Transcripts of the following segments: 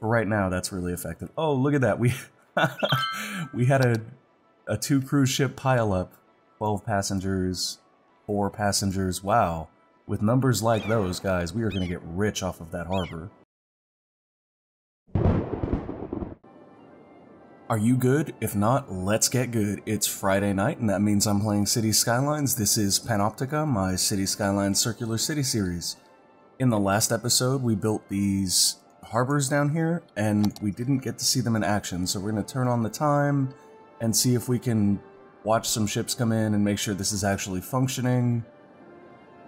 for right now, that's really effective. Oh, look at that. We we had a 2 cruise ship pileup. 12 passengers, 4 passengers. Wow. With numbers like those, guys, we are going to get rich off of that harbor. Are you good? If not, let's get good. It's Friday night, and that means I'm playing City Skylines. This is Panoptica, my City Skylines Circular City series. In the last episode, we built these harbors down here, and we didn't get to see them in action, so we're going to turn on the time and see if we can watch some ships come in and make sure this is actually functioning.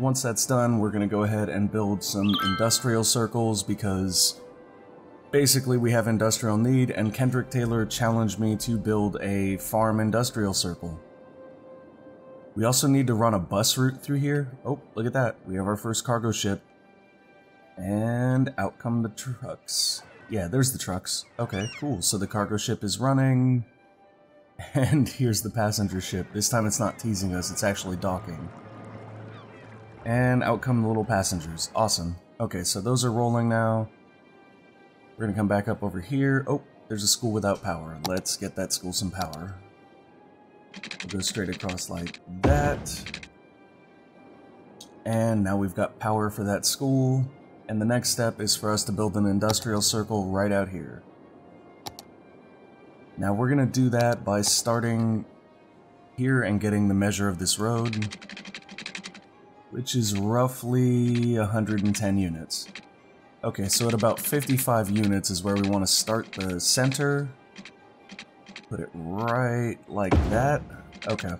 Once that's done, we're going to go ahead and build some industrial circles, because basically, we have industrial need, and Kendrick Taylor challenged me to build a farm industrial circle. We also need to run a bus route through here. Oh, look at that. We have our first cargo ship. And out come the trucks. Yeah, there's the trucks. Okay, cool. So the cargo ship is running. And here's the passenger ship. This time it's not teasing us, it's actually docking. And out come the little passengers. Awesome. Okay, so those are rolling now. We're gonna come back up over here. Oh, there's a school without power. Let's get that school some power. We'll go straight across like that. And now we've got power for that school. And the next step is for us to build an industrial circle right out here. Now we're gonna do that by starting here and getting the measure of this road, which is roughly 110 units. Okay, so at about 55 units is where we want to start the center. Put it right like that. Okay.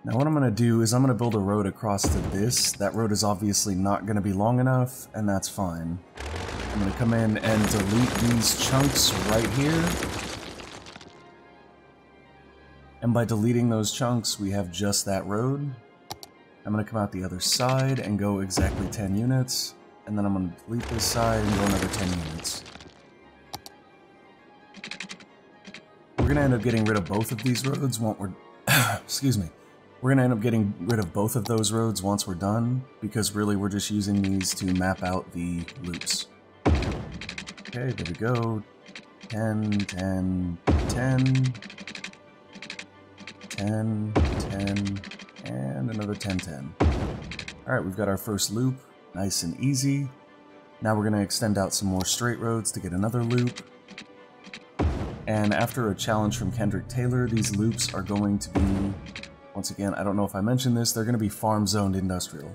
Now what I'm going to do is I'm going to build a road across to this. That road is obviously not going to be long enough, and that's fine. I'm going to come in and delete these chunks right here. And by deleting those chunks, we have just that road. I'm going to come out the other side and go exactly 10 units. And then I'm going to delete this side and go another 10 units. We're going to end up getting rid of both of these roads once we're... excuse me. We're going to end up getting rid of both of those roads once we're done, because really we're just using these to map out the loops. Okay, there we go. 10, 10, 10, 10, 10, and another 10, 10. Alright, we've got our first loop. Nice and easy. Now we're going to extend out some more straight roads to get another loop. And after a challenge from Kendrick Taylor, these loops are going to be, once again, I don't know if I mentioned this, they're going to be farm-zoned industrial.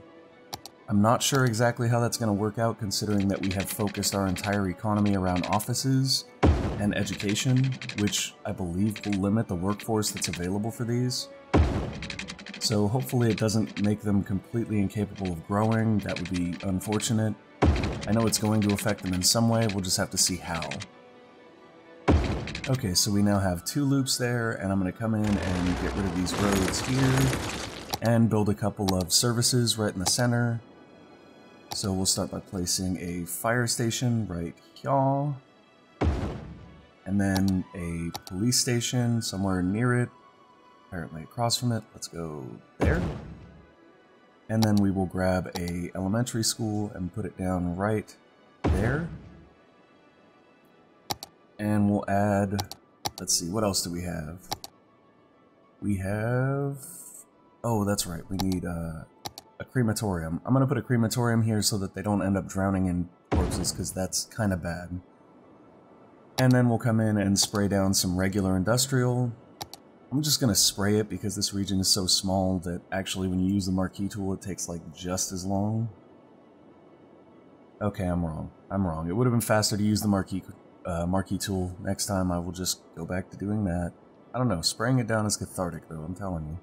I'm not sure exactly how that's going to work out, considering that we have focused our entire economy around offices and education, which I believe will limit the workforce that's available for these. So hopefully it doesn't make them completely incapable of growing. That would be unfortunate. I know it's going to affect them in some way, we'll just have to see how. Okay, so we now have 2 loops there, and I'm going to come in and get rid of these roads here, and build a couple of services right in the center. So we'll start by placing a fire station right here, and then a police station somewhere near it. Apparently across from it. Let's go there. And then we will grab a elementary school and put it down right there. And we'll add, let's see, what else do we have? We have, oh, that's right, we need a crematorium. I'm going to put a crematorium here so that they don't end up drowning in corpses, because that's kind of bad. And then we'll come in and spray down some regular industrial. I'm just going to spray it because this region is so small that actually when you use the marquee tool it takes like just as long. Okay, I'm wrong. I'm wrong. It would have been faster to use the marquee tool. Next time I will just go back to doing that. I don't know, spraying it down is cathartic though, I'm telling you.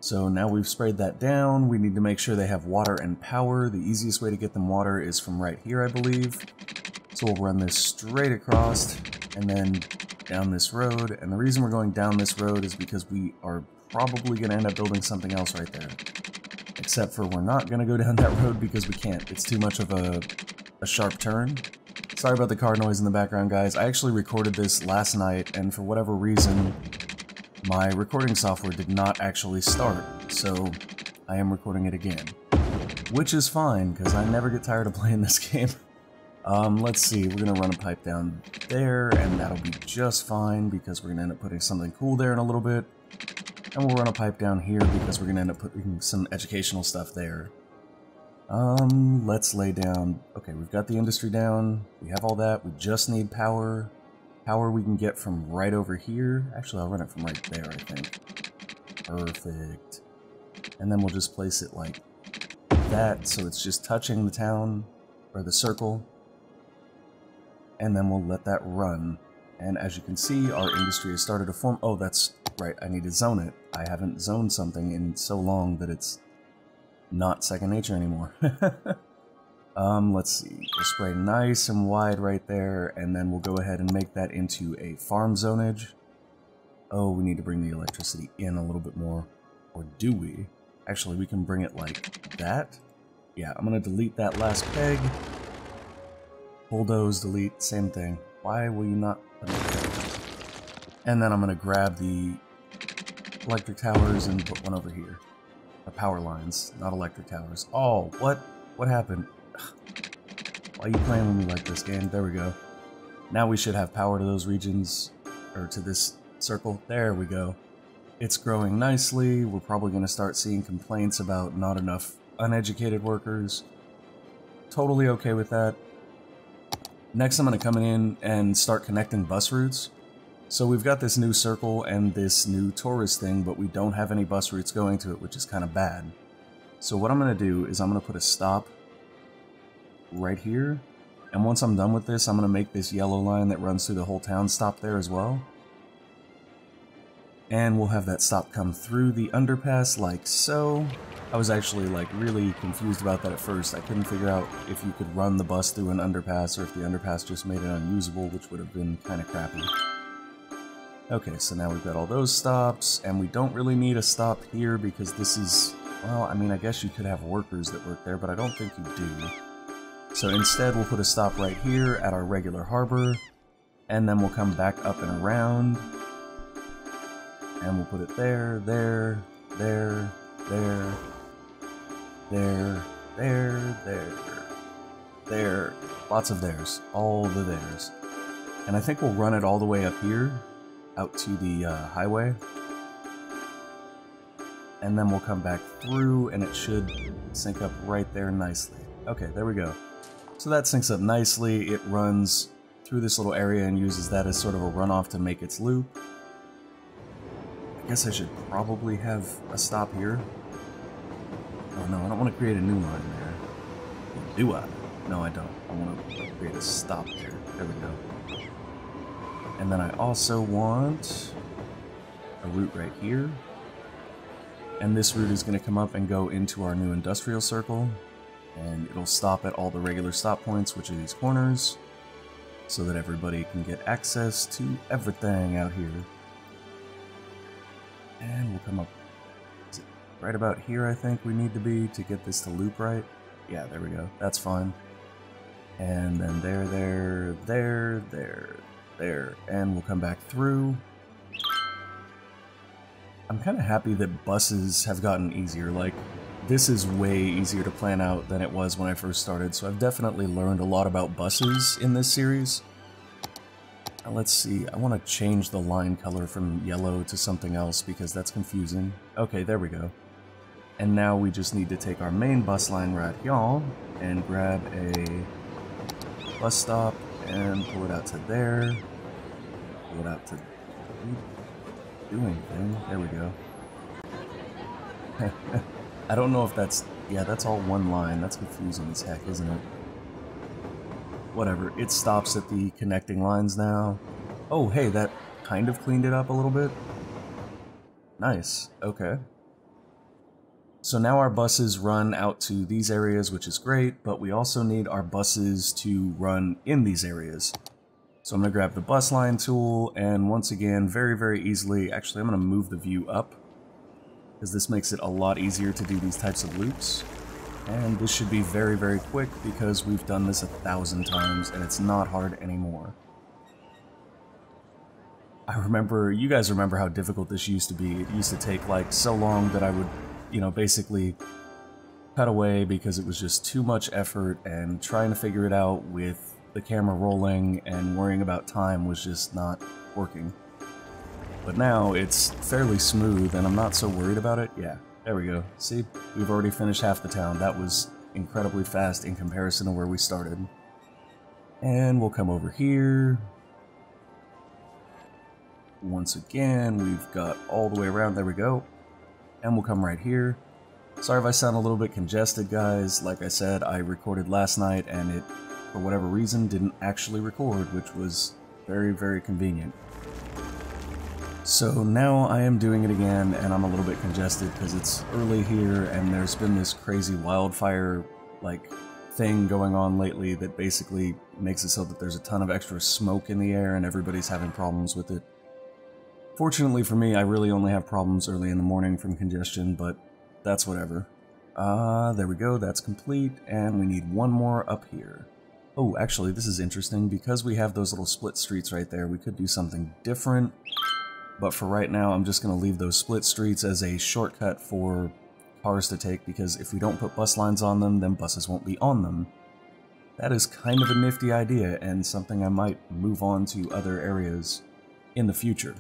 So now we've sprayed that down, we need to make sure they have water and power. The easiest way to get them water is from right here, I believe. So we'll run this straight across and then down this road, and the reason we're going down this road is because we are probably going to end up building something else right there. Except for we're not going to go down that road because we can't. It's too much of a sharp turn. Sorry about the car noise in the background, guys. I actually recorded this last night, and for whatever reason, my recording software did not actually start, so I am recording it again. Which is fine, because I never get tired of playing this game. Let's see, we're gonna run a pipe down there, and that'll be just fine, because we're gonna end up putting something cool there in a little bit. And we'll run a pipe down here, because we're gonna end up putting some educational stuff there. Let's lay down... Okay, we've got the industry down, we have all that, we just need power. Power we can get from right over here. Actually, I'll run it from right there, I think. Perfect. And then we'll just place it like that, so it's just touching the town, or the circle. And then we'll let that run. And as you can see, our industry has started to form. Oh, that's right, I need to zone it. I haven't zoned something in so long that it's not second nature anymore. Let's see, we'll spray nice and wide right there, and then we'll go ahead and make that into a farm zonage. Oh, we need to bring the electricity in a little bit more. Or do we? Actually, we can bring it like that. Yeah, I'm gonna delete that last peg. Bulldoze, delete, same thing. Why will you not put it there? And then I'm gonna grab the electric towers and put one over here. Or power lines, not electric towers. Oh, what? What happened? Why are you playing with me like this, game? There we go. Now we should have power to those regions, or to this circle. There we go. It's growing nicely. We're probably going to start seeing complaints about not enough uneducated workers. Totally okay with that. Next, I'm going to come in and start connecting bus routes. So we've got this new circle and this new tourist thing, but we don't have any bus routes going to it, which is kind of bad. So what I'm going to do is I'm going to put a stop right here. And once I'm done with this, I'm going to make this yellow line that runs through the whole town stop there as well. And we'll have that stop come through the underpass like so. I was actually like really confused about that at first. I couldn't figure out if you could run the bus through an underpass or if the underpass just made it unusable, which would have been kind of crappy. Okay, so now we've got all those stops, and we don't really need a stop here because this is, well, I mean, I guess you could have workers that work there, but I don't think you do. So instead, we'll put a stop right here at our regular harbor, and then we'll come back up and around, and we'll put it there, there, there, there, there, there, there, there. Lots of theirs. All the theirs. And I think we'll run it all the way up here, out to the highway. And then we'll come back through, and it should sync up right there nicely. Okay, there we go. So that syncs up nicely. It runs through this little area and uses that as sort of a runoff to make its loop. I guess I should probably have a stop here. Oh no, I don't want to create a new line there. Do I? No, I don't. I want to create a stop there. There we go. And then I also want a route right here. And this route is going to come up and go into our new industrial circle. And it'll stop at all the regular stop points, which are these corners, so that everybody can get access to everything out here. And we'll come up, is it right about here I think we need to be to get this to loop right? Yeah, there we go. That's fine. And then there, there, there, there, there. And we'll come back through. I'm kind of happy that buses have gotten easier. Like, this is way easier to plan out than it was when I first started, so I've definitely learned a lot about buses in this series. Now let's see, I want to change the line color from yellow to something else because that's confusing. Okay, there we go. And now we just need to take our main bus line right here and grab a bus stop and pull it out to there. Pull it out to... do anything. There we go. I don't know if that's... yeah, that's all one line. That's confusing as heck, isn't it? Whatever. It stops at the connecting lines now. Oh, hey, that kind of cleaned it up a little bit. Nice. Okay. So now our buses run out to these areas, which is great, but we also need our buses to run in these areas. So I'm going to grab the bus line tool, and once again, very, very easily... actually, I'm going to move the view up, because this makes it a lot easier to do these types of loops. And this should be very, very quick because we've done this 1,000 times and it's not hard anymore. I remember, you guys remember how difficult this used to be. It used to take like so long that I would, you know, basically cut away because it was just too much effort, and trying to figure it out with the camera rolling and worrying about time was just not working. But now it's fairly smooth and I'm not so worried about it. Yeah, there we go. See, we've already finished half the town. That was incredibly fast in comparison to where we started. And we'll come over here. Once again, we've got all the way around. There we go. And we'll come right here. Sorry if I sound a little bit congested, guys. Like I said, I recorded last night and it, for whatever reason, didn't actually record, which was very, very convenient. So now I am doing it again, and I'm a little bit congested because it's early here, and there's been this crazy wildfire, like, thing going on lately that basically makes it so that there's a ton of extra smoke in the air and everybody's having problems with it. Fortunately for me, I really only have problems early in the morning from congestion, but that's whatever. There we go, that's complete, and we need one more up here. Oh, actually, this is interesting. Because we have those little split streets right there, we could do something different. But for right now, I'm just going to leave those split streets as a shortcut for cars to take, because if we don't put bus lines on them, then buses won't be on them. That is kind of a nifty idea, and something I might move on to other areas in the future.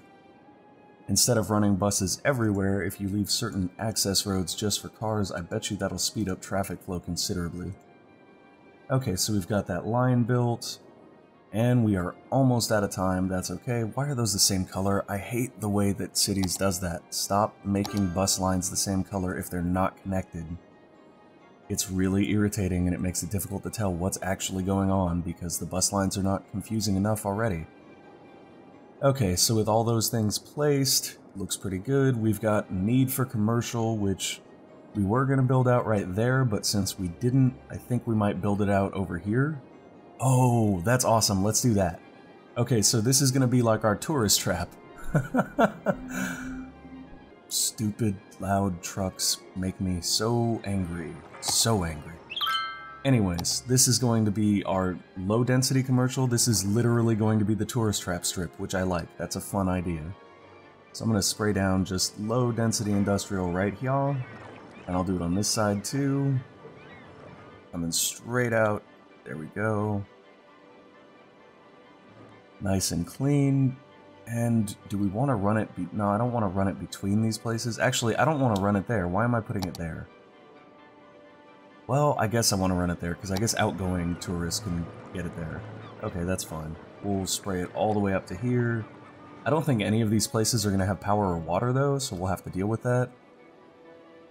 Instead of running buses everywhere, if you leave certain access roads just for cars, I bet you that'll speed up traffic flow considerably. Okay, so we've got that line built, and we are almost out of time. That's okay. Why are those the same color? I hate the way that cities does that. Stop making bus lines the same color if they're not connected. It's really irritating, and it makes it difficult to tell what's actually going on because the bus lines are not confusing enough already. Okay, so with all those things placed, looks pretty good. We've got need for commercial, which we were going to build out right there, but since we didn't, I think we might build it out over here. Oh, that's awesome. Let's do that. Okay, so this is going to be like our tourist trap. Stupid, loud trucks make me so angry. So angry. Anyways, this is going to be our low-density commercial. This is literally going to be the tourist trap strip, which I like. That's a fun idea. So I'm going to spray down just low-density industrial right here. And I'll do it on this side too. Coming straight out. There we go. Nice and clean. And do we want to run it? No, I don't want to run it between these places. Actually, I don't want to run it there. Why am I putting it there? Well, I guess I want to run it there, because I guess outgoing tourists can get it there. Okay, that's fine. We'll spray it all the way up to here. I don't think any of these places are going to have power or water, though, so we'll have to deal with that.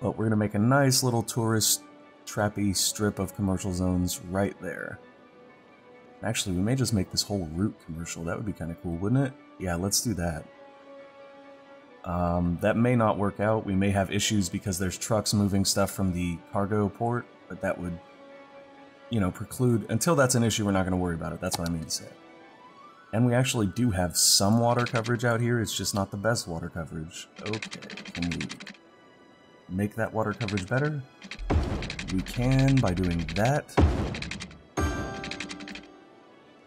But we're going to make a nice little tourist trappy strip of commercial zones right there. Actually, we may just make this whole route commercial. That would be kind of cool, wouldn't it? Yeah, let's do that. That may not work out. We may have issues because there's trucks moving stuff from the cargo port, but that would, you know, preclude... Until that's an issue, we're not going to worry about it. That's what I mean to say. And we actually do have some water coverage out here. It's just not the best water coverage. Okay, can we make that water coverage better? We can by doing that.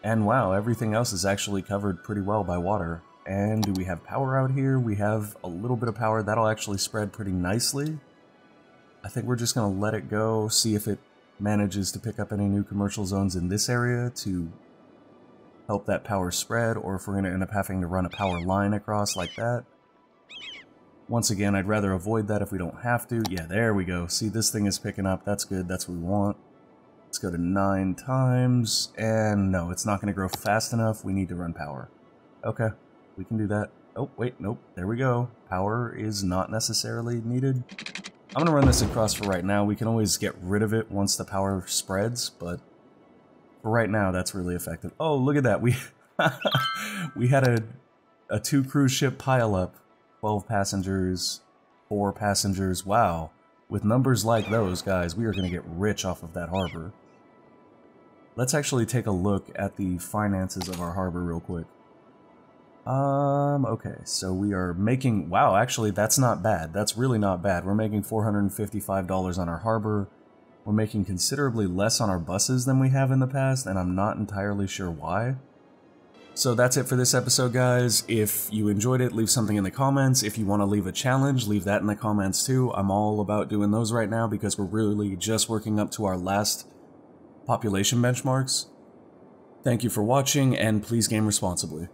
And wow, everything else is actually covered pretty well by water. And do we have power out here? We have a little bit of power. That'll actually spread pretty nicely. I think we're just going to let it go, see if it manages to pick up any new commercial zones in this area to help that power spread, or if we're going to end up having to run a power line across like that. Once again, I'd rather avoid that if we don't have to. Yeah, there we go. See, this thing is picking up. That's good. That's what we want. Let's go to 9 times. And no, it's not going to grow fast enough. We need to run power. Okay, we can do that. Oh, wait, nope. There we go. Power is not necessarily needed. I'm going to run this across for right now. We can always get rid of it once the power spreads, but for right now, that's really effective. Oh, look at that. We had a 2 cruise ship pileup. 12 passengers, 4 passengers. Wow. With numbers like those, guys, we are going to get rich off of that harbor. Let's actually take a look at the finances of our harbor real quick. Okay, so we are making... Wow, actually, that's not bad. That's really not bad. We're making $455 on our harbor. We're making considerably less on our buses than we have in the past, and I'm not entirely sure why. So that's it for this episode, guys. If you enjoyed it, leave something in the comments. If you want to leave a challenge, leave that in the comments too. I'm all about doing those right now because we're really just working up to our last population benchmarks. Thank you for watching, and please game responsibly.